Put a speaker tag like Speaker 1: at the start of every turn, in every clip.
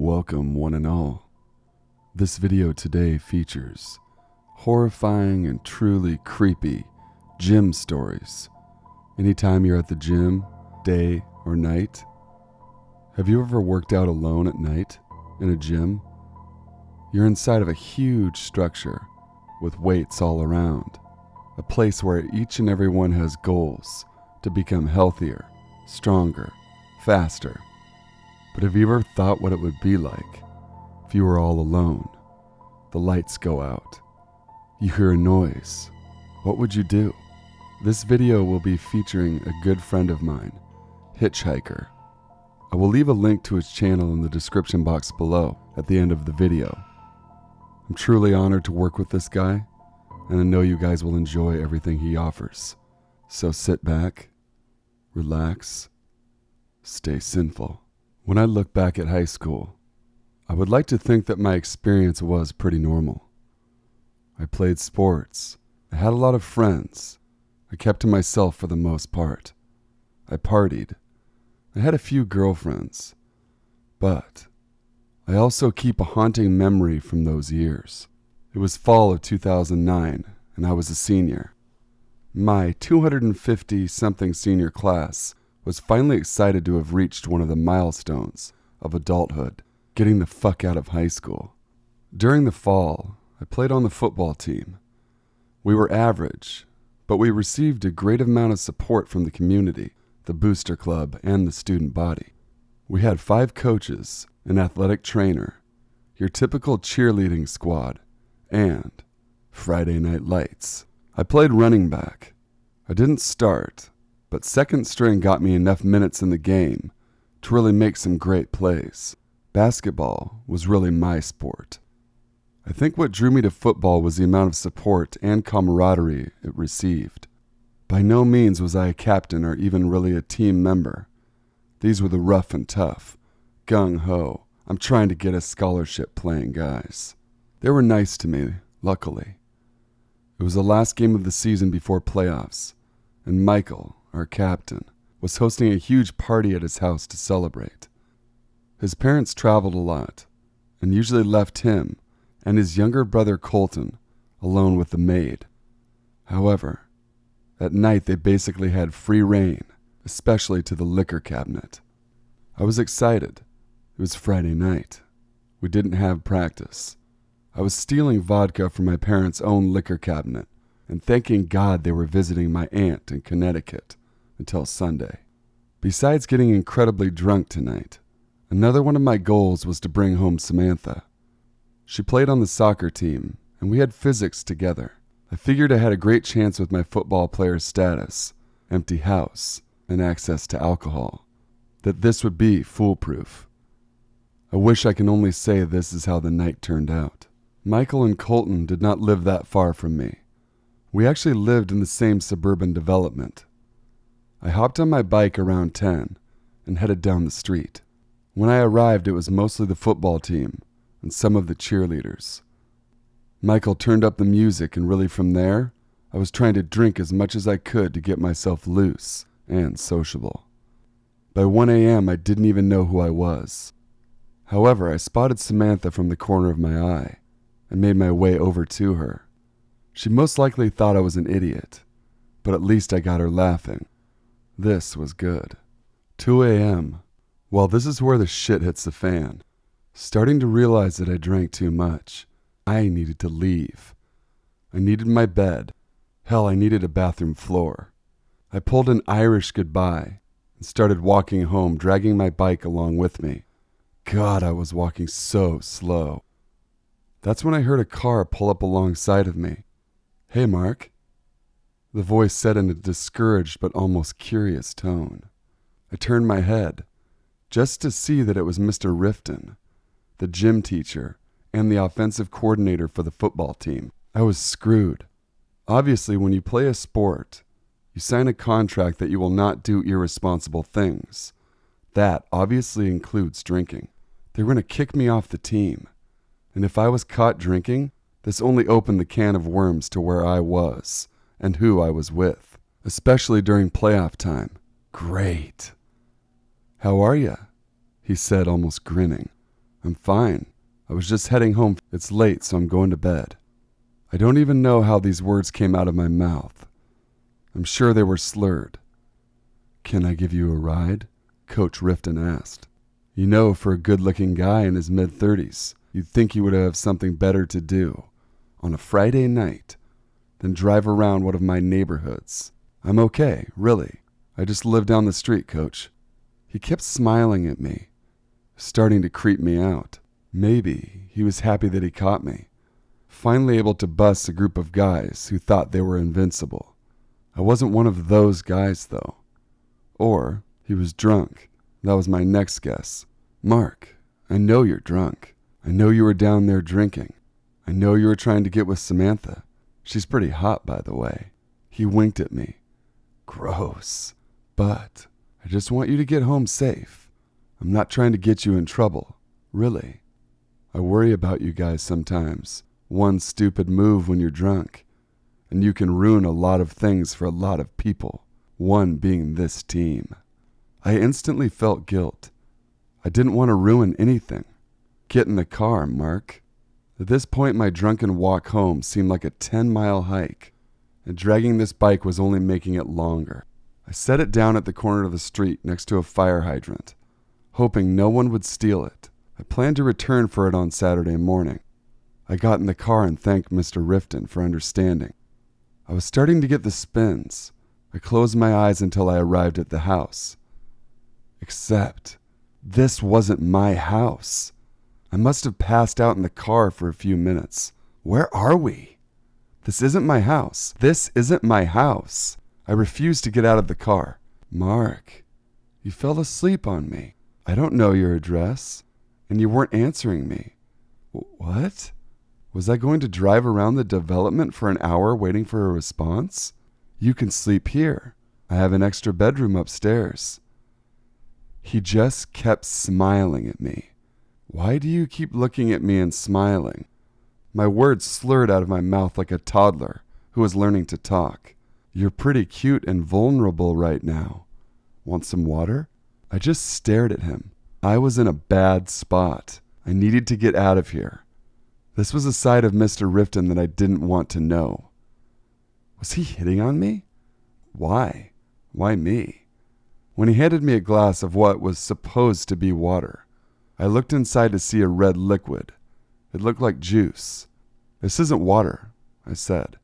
Speaker 1: Welcome one and all. This video today features horrifying and truly creepy gym stories. Anytime you're at the gym, day or night. Have you ever worked out alone at night in a gym? You're inside of a huge structure with weights all around. A place where each and every one has goals to become healthier, stronger, faster. But have you ever thought what it would be like if you were all alone? The lights go out. You hear a noise. What would you do? This video will be featuring a good friend of mine, Hitchhiker. I will leave a link to his channel in the description box below at the end of the video. I'm truly honored to work with this guy, and I know you guys will enjoy everything he offers. So sit back, relax, stay sinful. When I look back at high school, I would like to think that my experience was pretty normal. I played sports. I had a lot of friends. I kept to myself for the most part. I partied. I had a few girlfriends. But I also keep a haunting memory from those years. It was fall of 2009, and I was a senior. My 250-something senior class was finally excited to have reached one of the milestones of adulthood, getting the fuck out of high school. During the fall, I played on the football team. We were average, but we received a great amount of support from the community, the booster club, and the student body. We had 5 coaches, an athletic trainer, your typical cheerleading squad, and Friday night lights. I played running back. I didn't start, but second string got me enough minutes in the game to really make some great plays. Basketball was really my sport. I think what drew me to football was the amount of support and camaraderie it received. By no means was I a captain or even really a team member. These were the rough and tough, gung-ho, I'm trying to get a scholarship playing guys. They were nice to me, luckily. It was the last game of the season before playoffs, and Michael, our captain, was hosting a huge party at his house to celebrate. His parents traveled a lot, and usually left him and his younger brother Colton alone with the maid. However, at night they basically had free reign, especially to the liquor cabinet. I was excited. It was Friday night. We didn't have practice. I was stealing vodka from my parents' own liquor cabinet and thanking God they were visiting my aunt in Connecticut until Sunday. Besides getting incredibly drunk tonight, another one of my goals was to bring home Samantha. She played on the soccer team, and we had physics together. I figured I had a great chance with my football player status, empty house, and access to alcohol, that this would be foolproof. I wish I can only say this is how the night turned out. Michael and Colton did not live that far from me. We actually lived in the same suburban development. I hopped on my bike around 10 and headed down the street. When I arrived, it was mostly the football team and some of the cheerleaders. Michael turned up the music, and really from there, I was trying to drink as much as I could to get myself loose and sociable. By 1 a.m., I didn't even know who I was. However, I spotted Samantha from the corner of my eye and made my way over to her. She most likely thought I was an idiot, but at least I got her laughing. This was good. 2 a.m. Well, this is where the shit hits the fan. Starting to realize that I drank too much. I needed to leave. I needed my bed. Hell, I needed a bathroom floor. I pulled an Irish goodbye and started walking home, dragging my bike along with me. God, I was walking so slow. That's when I heard a car pull up alongside of me. "Hey, Mark." The voice said in a discouraged but almost curious tone. I turned my head, just to see that it was Mr. Rifton, the gym teacher and the offensive coordinator for the football team. I was screwed. Obviously, when you play a sport, you sign a contract that you will not do irresponsible things. That obviously includes drinking. They were going to kick me off the team. And if I was caught drinking, this only opened the can of worms to where I was and who I was with, especially during playoff time. Great. "How are ya?" he said, almost grinning. I'm fine. I was just heading home. It's late, so I'm going to bed. I don't even know how these words came out of my mouth. I'm sure they were slurred. Can I give you a ride? Coach Rifton asked. You know, for a good-looking guy in his mid-30s, you'd think he would have something better to do on a Friday night than drive around one of my neighborhoods. I'm okay, really. I just live down the street, Coach. He kept smiling at me, starting to creep me out. Maybe he was happy that he caught me, finally able to bust a group of guys who thought they were invincible. I wasn't one of those guys, though. Or he was drunk. That was my next guess. Mark, I know you're drunk. I know you were down there drinking. I know you were trying to get with Samantha. She's pretty hot, by the way. He winked at me. Gross. But I just want you to get home safe. I'm not trying to get you in trouble, really. I worry about you guys sometimes. One stupid move when you're drunk, and you can ruin a lot of things for a lot of people, one being this team. I instantly felt guilt. I didn't want to ruin anything. Get in the car, Mark. At this point, my drunken walk home seemed like a 10-mile hike, and dragging this bike was only making it longer. I set it down at the corner of the street next to a fire hydrant, hoping no one would steal it. I planned to return for it on Saturday morning. I got in the car and thanked Mr. Rifton for understanding. I was starting to get the spins. I closed my eyes until I arrived at the house. Except, this wasn't my house. I must have passed out in the car for a few minutes. Where are we? This isn't my house. This isn't my house. I refused to get out of the car. Mark, you fell asleep on me. I don't know your address, and you weren't answering me. What? Was I going to drive around the development for an hour waiting for a response? You can sleep here. I have an extra bedroom upstairs. He just kept smiling at me. Why do you keep looking at me and smiling? My words slurred out of my mouth like a toddler who was learning to talk. You're pretty cute and vulnerable right now. Want some water? I just stared at him. I was in a bad spot. I needed to get out of here. This was a side of Mr. Rifton that I didn't want to know. Was he hitting on me? Why? Why me? When he handed me a glass of what was supposed to be water, I looked inside to see a red liquid. It looked like juice. This isn't water, I said.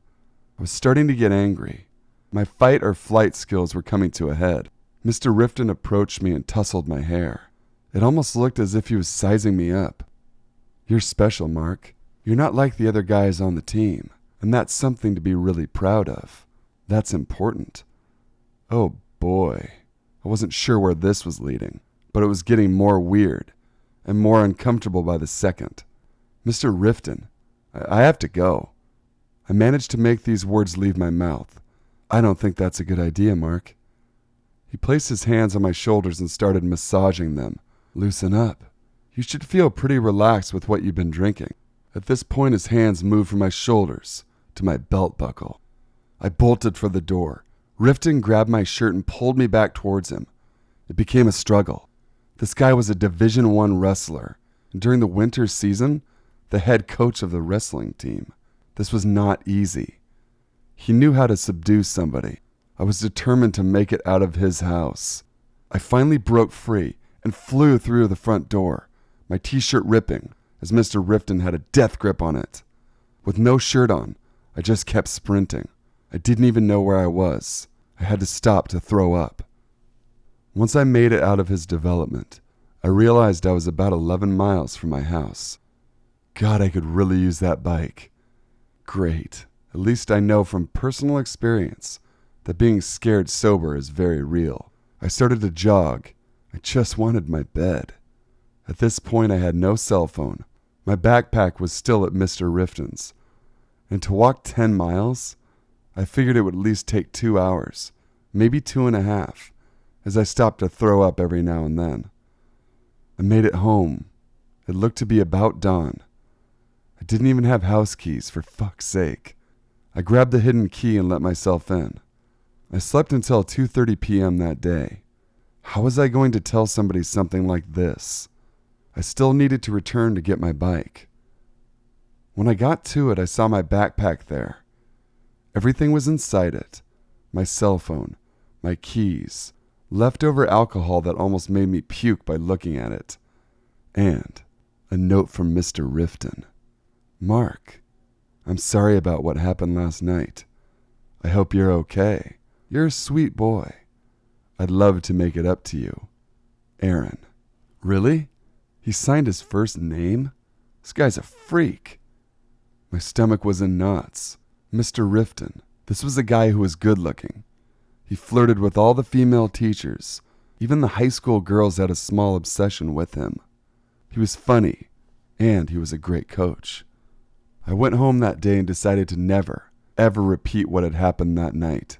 Speaker 1: I was starting to get angry. My fight or flight skills were coming to a head. Mr. Rifton approached me and tousled my hair. It almost looked as if he was sizing me up. You're special, Mark. You're not like the other guys on the team, and that's something to be really proud of. That's important. Oh boy, I wasn't sure where this was leading, but it was getting more weird and more uncomfortable by the second. Mr. Rifton, I have to go. I managed to make these words leave my mouth. I don't think that's a good idea, Mark. He placed his hands on my shoulders and started massaging them. Loosen up. You should feel pretty relaxed with what you've been drinking. At this point, his hands moved from my shoulders to my belt buckle. I bolted for the door. Rifton grabbed my shirt and pulled me back towards him. It became a struggle. This guy was a Division I wrestler, and during the winter season, the head coach of the wrestling team. This was not easy. He knew how to subdue somebody. I was determined to make it out of his house. I finally broke free and flew through the front door, my t-shirt ripping as Mr. Rifton had a death grip on it. With no shirt on, I just kept sprinting. I didn't even know where I was. I had to stop to throw up. Once I made it out of his development, I realized I was about 11 miles from my house. God, I could really use that bike. Great. At least I know from personal experience that being scared sober is very real. I started to jog. I just wanted my bed. At this point, I had no cell phone. My backpack was still at Mr. Rifton's. And to walk 10 miles, I figured it would at least take 2 hours, maybe 2.5, as I stopped to throw up every now and then. I made it home. It looked to be about dawn. I didn't even have house keys, for fuck's sake. I grabbed the hidden key and let myself in. I slept until 2:30 p.m. that day. How was I going to tell somebody something like this? I still needed to return to get my bike. When I got to it, I saw my backpack there. Everything was inside it. My cell phone, my keys, leftover alcohol that almost made me puke by looking at it, and a note from Mr. Rifton. Mark, I'm sorry about what happened last night. I hope you're okay. You're a sweet boy. I'd love to make it up to you. Aaron. Really? He signed his first name? This guy's a freak. My stomach was in knots. Mr. Rifton. This was a guy who was good looking. He flirted with all the female teachers. Even the high school girls had a small obsession with him. He was funny, and he was a great coach. I went home that day and decided to never, ever repeat what had happened that night.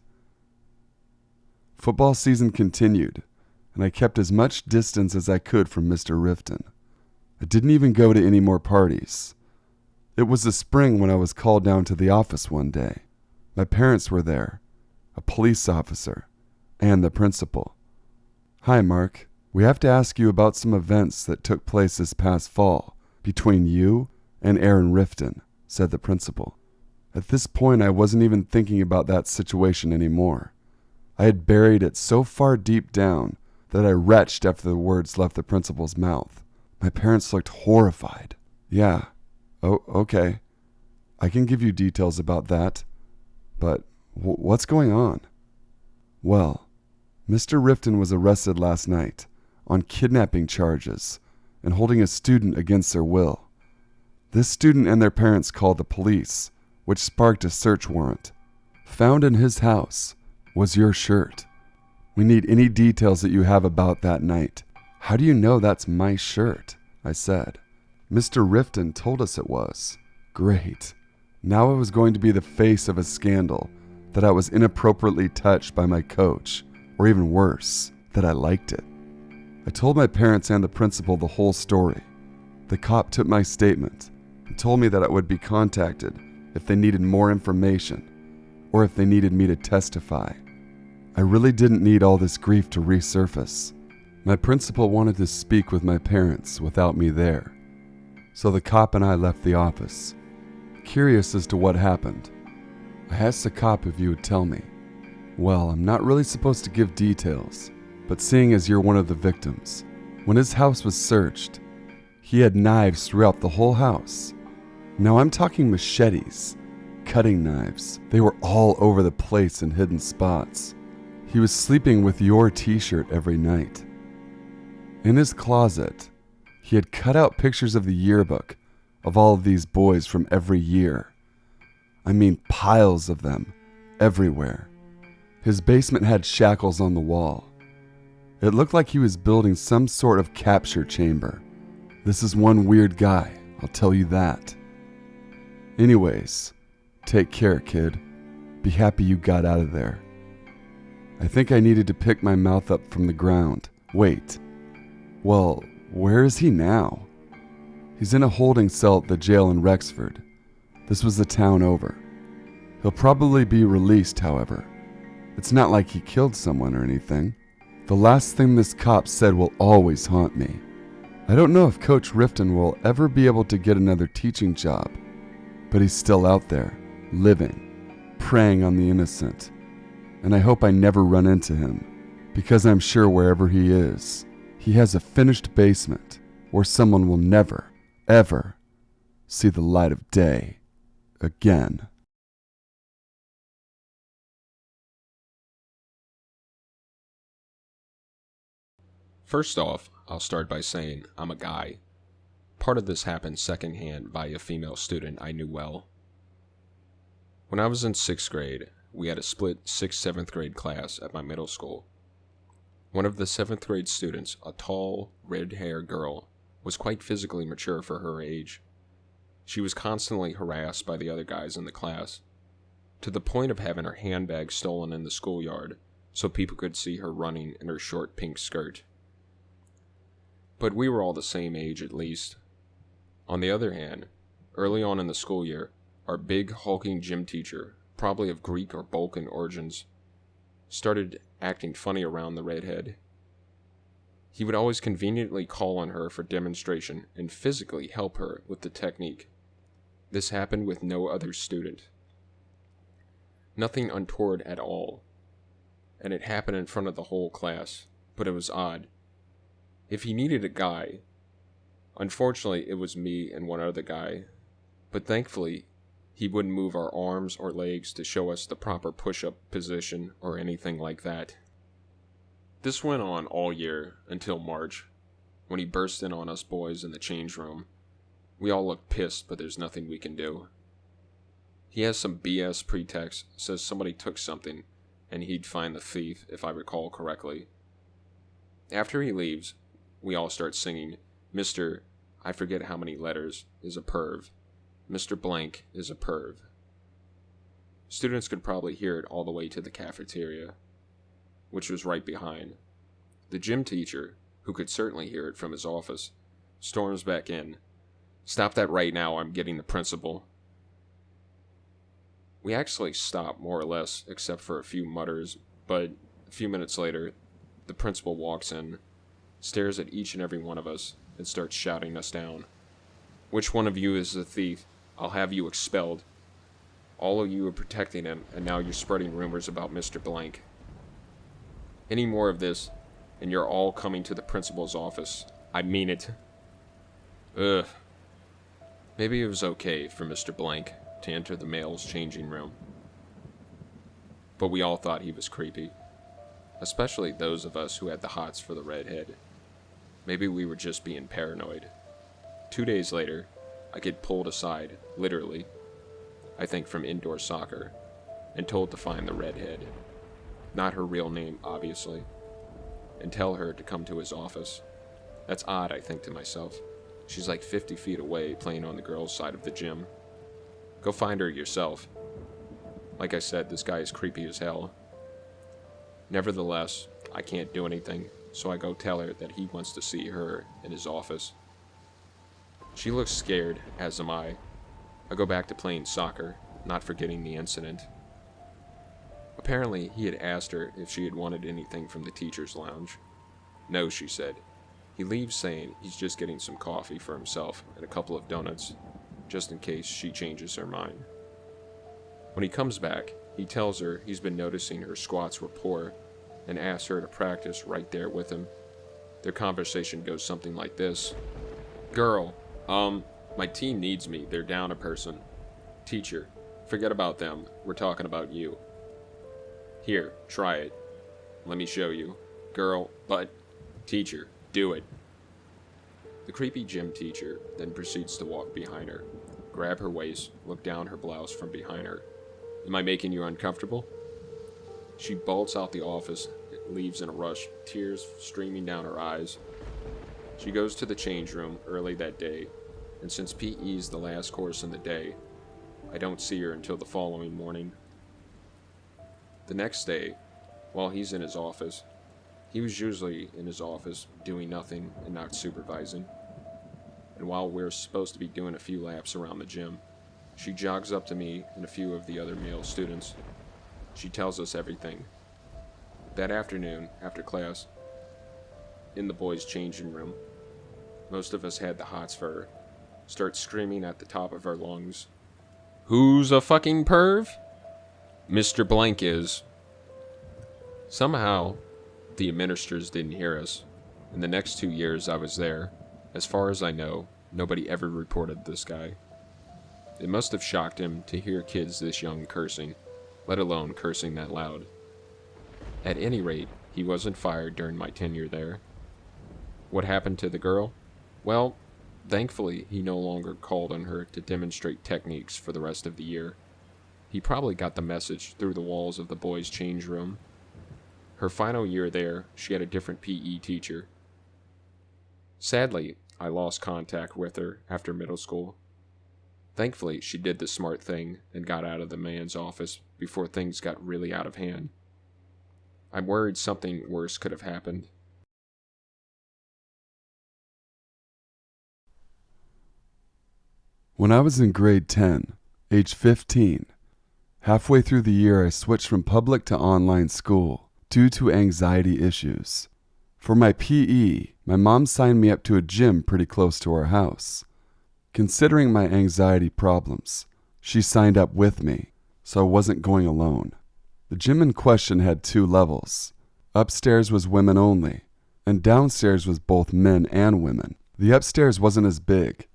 Speaker 1: Football season continued, and I kept as much distance as I could from Mr. Rifton. I didn't even go to any more parties. It was the spring when I was called down to the office one day. My parents were there, a police officer, and the principal. Hi, Mark. We have to ask you about some events that took place this past fall between you and Aaron Rifton, said the principal. At this point, I wasn't even thinking about that situation anymore. I had buried it so far deep down that I retched after the words left the principal's mouth. My parents looked horrified. Yeah, oh, okay. I can give you details about that, but what's going on? Well, Mr. Rifton was arrested last night on kidnapping charges and holding a student against their will. This student and their parents called the police, which sparked a search warrant. Found in his house was your shirt. We need any details that you have about that night. How do you know that's my shirt? I said. Mr. Rifton told us it was. Great. Now I was going to be the face of a scandal that I was inappropriately touched by my coach, or even worse, that I liked it. I told my parents and the principal the whole story. The cop took my statement and told me that I would be contacted if they needed more information or if they needed me to testify. I really didn't need all this grief to resurface. My principal wanted to speak with my parents without me there, so the cop and I left the office. Curious as to what happened, I asked the cop if he would tell me. Well, I'm not really supposed to give details, but seeing as you're one of the victims, when his house was searched, he had knives throughout the whole house. Now I'm talking machetes, cutting knives. They were all over the place in hidden spots. He was sleeping with your t-shirt every night. In his closet, he had cut out pictures of the yearbook of all of these boys from every year. I mean, piles of them, everywhere. His basement had shackles on the wall. It looked like he was building some sort of capture chamber. This is one weird guy, I'll tell you that. Anyways, take care, kid. Be happy you got out of there. I think I needed to pick my mouth up from the ground. Wait. Well, where is he now? He's in a holding cell at the jail in Rexford. This was the town over. He'll probably be released, however. It's not like he killed someone or anything. The last thing this cop said will always haunt me. I don't know if Coach Rifton will ever be able to get another teaching job, but he's still out there, living, preying on the innocent. And I hope I never run into him, because I'm sure wherever he is, he has a finished basement where someone will never, ever see the light of day again.
Speaker 2: First off, I'll start by saying I'm a guy. Part of this happened secondhand by a female student I knew well. When I was in 6th grade, we had a split 6th-7th grade class at my middle school. One of the 7th grade students, a tall, red-haired girl, was quite physically mature for her age. She was constantly harassed by the other guys in the class, to the point of having her handbag stolen in the schoolyard so people could see her running in her short pink skirt. But we were all the same age at least. On the other hand, early on in the school year, our big hulking gym teacher, probably of Greek or Balkan origins, started acting funny around the redhead. He would always conveniently call on her for demonstration and physically help her with the technique. This happened with no other student. Nothing untoward at all, and it happened in front of the whole class, but it was odd. If he needed a guy, unfortunately it was me and one other guy, but thankfully he wouldn't move our arms or legs to show us the proper push-up position or anything like that. This went on all year until March, when he burst in on us boys in the change room. We all looked pissed, but there's nothing we can do. He has some BS pretext, says somebody took something, and he'd find the thief, if I recall correctly. After he leaves, we all start singing, Mr. I forget how many letters, is a perv. Mr. Blank is a perv. Students could probably hear it all the way to the cafeteria, which was right behind. The gym teacher, who could certainly hear it from his office, storms back in. Stop that right now, I'm getting the principal. We actually stopped, more or less, except for a few mutters, but a few minutes later, the principal walks in, stares at each and every one of us, and starts shouting us down. Which one of you is the thief? I'll have you expelled. All of you are protecting him, and now you're spreading rumors about Mr. Blank. Any more of this, and you're all coming to the principal's office. I mean it. Ugh. Maybe it was okay for Mr. Blank to enter the male's changing room, but we all thought he was creepy, especially those of us who had the hots for the redhead. Maybe we were just being paranoid. 2 days later, I get pulled aside, literally, I think from indoor soccer, and told to find the redhead, not her real name, obviously, and tell her to come to his office. That's odd, I think to myself. She's like 50 feet away, playing on the girls' side of the gym. Go find her yourself. Like I said, this guy is creepy as hell. Nevertheless, I can't do anything, so I go tell her that he wants to see her in his office. She looks scared, as am I. I go back to playing soccer, not forgetting the incident. Apparently, he had asked her if she had wanted anything from the teacher's lounge. No, she said. He leaves saying he's just getting some coffee for himself and a couple of donuts, just in case she changes her mind. When he comes back, he tells her he's been noticing her squats were poor and asks her to practice right there with him. Their conversation goes something like this. Girl, my team needs me. They're down a person. Teacher, forget about them. We're talking about you. Here, try it. Let me show you. Girl, but... Teacher, do it. The creepy gym teacher then proceeds to walk behind her, grab her waist, look down her blouse from behind her. Am I making you uncomfortable? She bolts out the office, leaves in a rush, tears streaming down her eyes. She goes to the change room early that day, and since PE is the last course in the day, I don't see her until the following morning. The next day, while he's in his office, he was usually in his office doing nothing and not supervising. And while we're supposed to be doing a few laps around the gym, she jogs up to me and a few of the other male students. She tells us everything. That afternoon, after class, in the boys' changing room, most of us had the hots for her, start screaming at the top of our lungs. Who's a fucking perv? Mr. Blank is. Somehow, the administrators didn't hear us. In the next 2 years I was there, as far as I know, nobody ever reported this guy. It must have shocked him to hear kids this young cursing, let alone cursing that loud. At any rate, he wasn't fired during my tenure there. What happened to the girl? Well, thankfully, he no longer called on her to demonstrate techniques for the rest of the year. He probably got the message through the walls of the boys' change room. Her final year there, she had a different PE teacher. Sadly, I lost contact with her after middle school. Thankfully, she did the smart thing and got out of the man's office before things got really out of hand. I'm worried something worse could have happened.
Speaker 1: When I was in grade 10, age 15, halfway through the year I switched from public to online school due to anxiety issues. For my PE, my mom signed me up to a gym pretty close to our house. Considering my anxiety problems, she signed up with me, so I wasn't going alone. The gym in question had 2 levels. Upstairs was women only, and downstairs was both men and women. The upstairs wasn't as big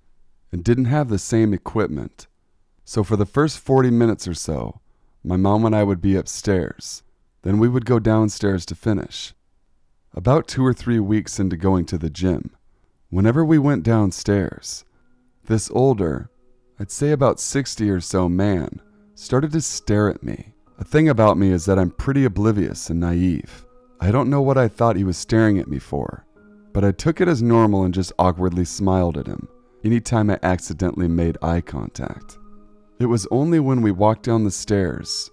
Speaker 1: and didn't have the same equipment. So for the first 40 minutes or so, my mom and I would be upstairs. Then we would go downstairs to finish. About 2 or 3 weeks into going to the gym, whenever we went downstairs, this older, I'd say about 60 or so man, started to stare at me. A thing about me is that I'm pretty oblivious and naive. I don't know what I thought he was staring at me for, but I took it as normal and just awkwardly smiled at him anytime I accidentally made eye contact. It was only when we walked down the stairs.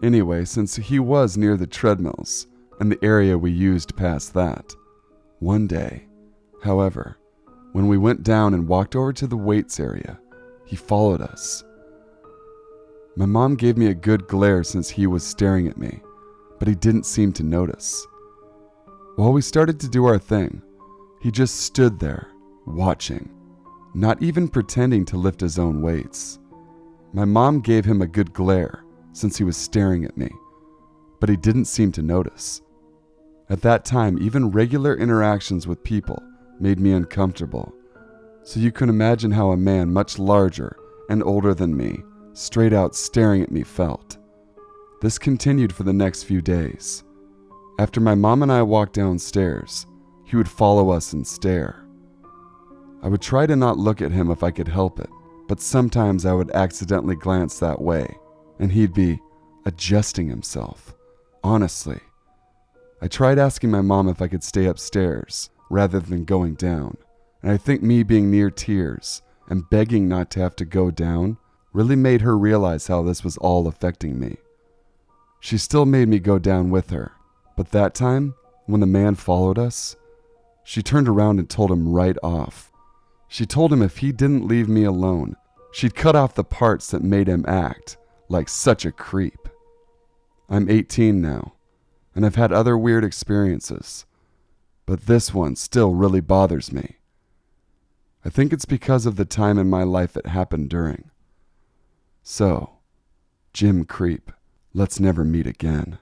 Speaker 1: Anyway, since he was near the treadmills and the area we used past that. One day, however, when we went down and walked over to the weights area, he followed us. My mom gave me a good glare since he was staring at me, but he didn't seem to notice. While we started to do our thing, he just stood there, watching, not even pretending to lift his own weights. My mom gave him a good glare since he was staring at me, but he didn't seem to notice. At that time, even regular interactions with people made me uncomfortable, so you can imagine how a man much larger and older than me, straight out staring at me felt. This continued for the next few days. After my mom and I walked downstairs, he would follow us and stare. I would try to not look at him if I could help it, but sometimes I would accidentally glance that way, and he'd be adjusting himself. Honestly, I tried asking my mom if I could stay upstairs rather than going down, and I think me being near tears and begging not to have to go down really made her realize how this was all affecting me. She still made me go down with her, but that time, when the man followed us, she turned around and told him right off. She told him if he didn't leave me alone, she'd cut off the parts that made him act like such a creep. I'm 18 now, and I've had other weird experiences, but this one still really bothers me. I think it's because of the time in my life it happened during. So, Jim Creep, let's never meet again.